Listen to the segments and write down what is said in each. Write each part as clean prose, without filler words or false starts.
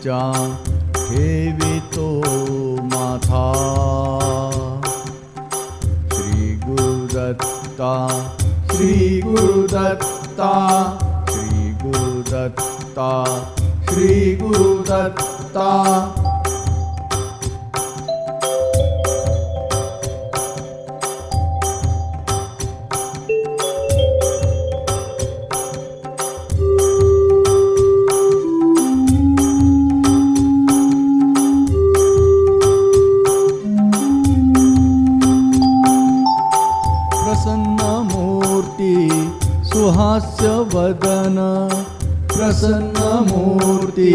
तुमच्या ठेवितो माथा. श्री गुरुदत्ता श्री गुरुदत्ता श्री गुरुदत्ता श्री गुरुदत्ता. प्रसन्नमूर्ती सुहास्य वदन प्रसन्नमूर्ती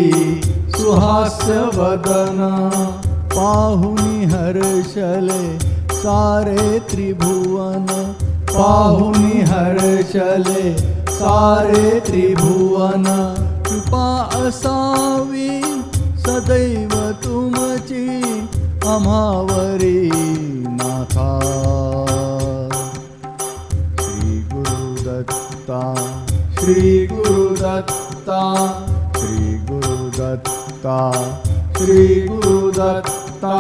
सुहास्य वदन. पाहुनी हर्षले सारे त्रिभुवन पाहुनी हर्षले सारे त्रिभुवन. कृपा असावी सदैव तुमची आम्हावरी नाथा. श्री गुरुदत्ता श्री गुरुदत्ता श्री गुरुदत्ता.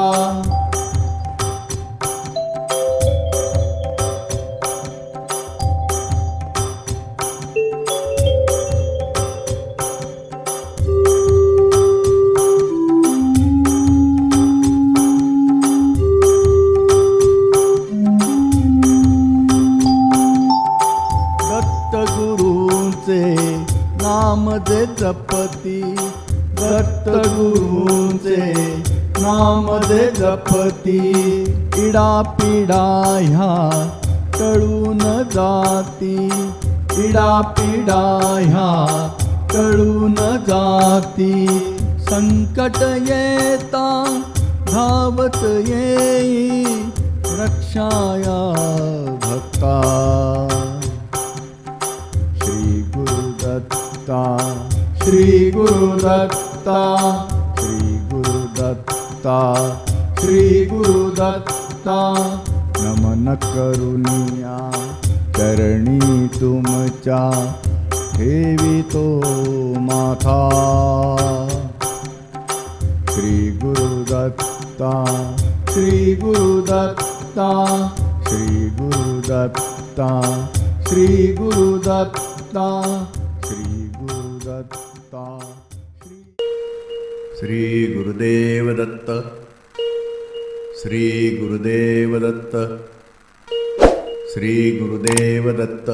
गुरूंचे नाम जे जपती दत्तगुरूंचे नाम जे जपती. इडा पिडा ह्या टळून जाती इडा पिडा ह्या टळून जाती. संकट येता धावत येई रक्षाया भक्ता. श्री गुरुदत्ता श्री गुरुदत्ता श्री गुरुदत्ता. नमन करुनिया चरणी तुमच्या ठेवितो माथा. श्री गुरुदत्ता श्री गुरुदत्ता श्री गुरुदत्ता श्री गुरुदत्ता श्री गुरुदत्ता. श्री गुरुदेव दत्त श्री गुरुदेव दत्त श्री गुरुदेव दत्त.